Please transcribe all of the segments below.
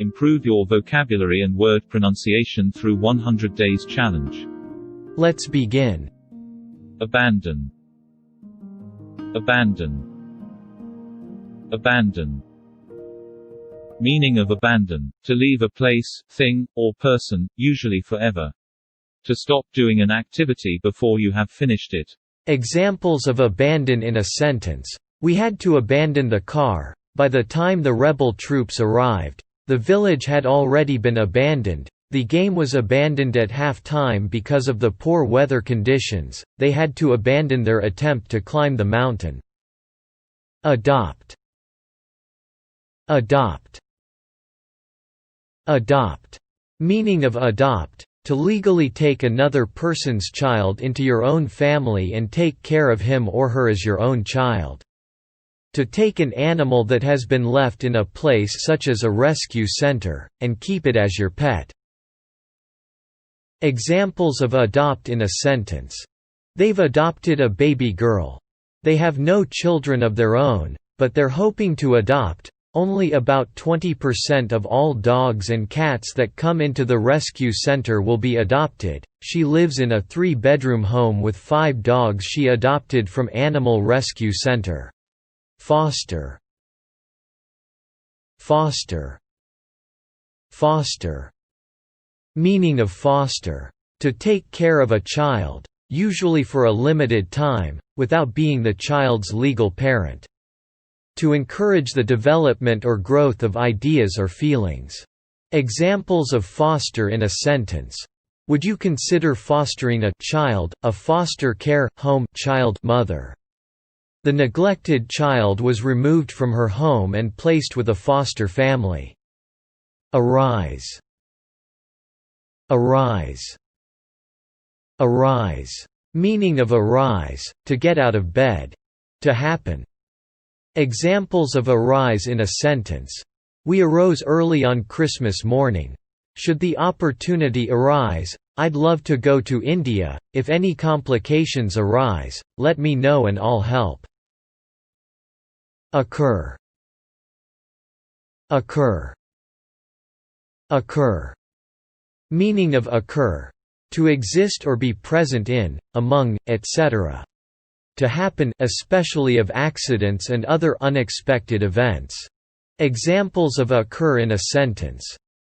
Improve your vocabulary and word pronunciation through 100 Days Challenge. Let's begin. Abandon. Abandon. Abandon. Meaning of abandon: to leave a place, thing, or person, usually forever. To stop doing an activity before you have finished it. Examples of abandon in a sentence: we had to abandon the car. By the time the rebel troops arrived, the village had already been abandoned. The game was abandoned at half-time because of the poor weather conditions. They had to abandon their attempt to climb the mountain. Adopt. Adopt. Adopt. Meaning of adopt: to legally take another person's child into your own family and take care of him or her as your own child. To take an animal that has been left in a place such as a rescue center, and keep it as your pet. Examples of adopt in a sentence: they've adopted a baby girl. They have no children of their own, but they're hoping to adopt. Only about 20% of all dogs and cats that come into the rescue center will be adopted. She lives in a 3-bedroom home with 5 dogs she adopted from Animal Rescue Center. Foster. Foster. Foster. Meaning of foster: to take care of a child, usually for a limited time, without being the child's legal parent. To encourage the development or growth of ideas or feelings. Examples of foster in a sentence: would you consider fostering a child, a foster care home child mother? The neglected child was removed from her home and placed with a foster family. Arise. Arise. Arise. Meaning of arise: to get out of bed. To happen. Examples of arise in a sentence: we arose early on Christmas morning. Should the opportunity arise, I'd love to go to India. If any complications arise, let me know and I'll help. Occur. Occur. Occur. Meaning of occur: to exist or be present in, among, etc. To happen, especially of accidents and other unexpected events. Examples of occur in a sentence: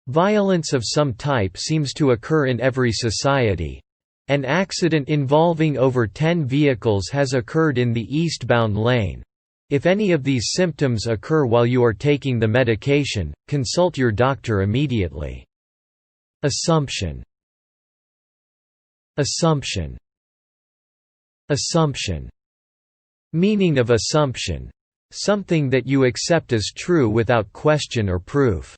violence of some type seems to occur in every society. An accident involving over 10 vehicles has occurred in the eastbound lane. If any of these symptoms occur while you are taking the medication, consult your doctor immediately. Assumption. Assumption. Assumption. Meaning of assumption: something that you accept as true without question or proof.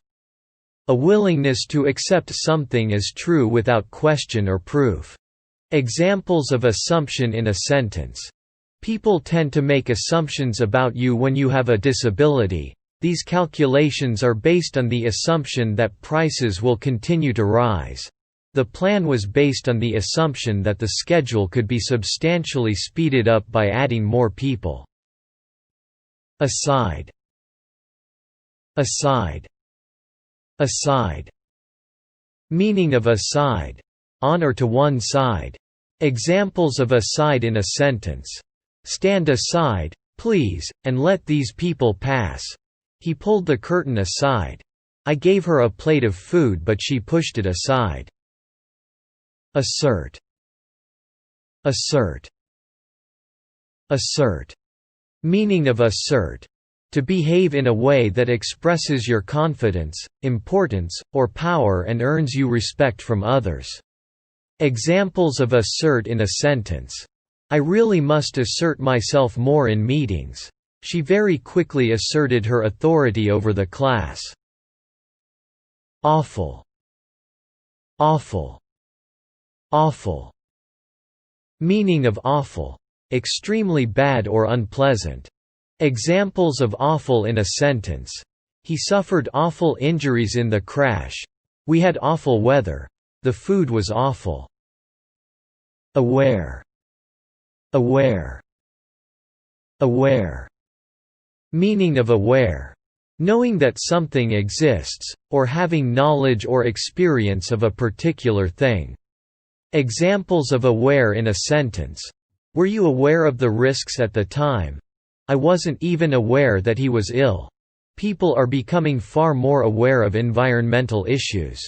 A willingness to accept something as true without question or proof. Examples of assumption in a sentence: people tend to make assumptions about you when you have a disability. These calculations are based on the assumption that prices will continue to rise. The plan was based on the assumption that the schedule could be substantially speeded up by adding more people. Aside. Aside. Aside. Meaning of aside: on or to one side. Examples of aside in a sentence: stand aside, please, and let these people pass. He pulled the curtain aside. I gave her a plate of food but she pushed it aside. Assert. Assert. Assert. Meaning of assert: to behave in a way that expresses your confidence, importance, or power and earns you respect from others. Examples of assert in a sentence: I really must assert myself more in meetings. She very quickly asserted her authority over the class. Awful. Awful. Awful. Meaning of awful: extremely bad or unpleasant. Examples of awful in a sentence: he suffered awful injuries in the crash. We had awful weather. The food was awful. Aware. Aware. Aware. Meaning of aware: Knowing that something exists, or having knowledge or experience of a particular thing. Examples of aware in a sentence. Were you aware of the risks at the time? I wasn't even aware that he was ill. People are becoming far more aware of environmental issues.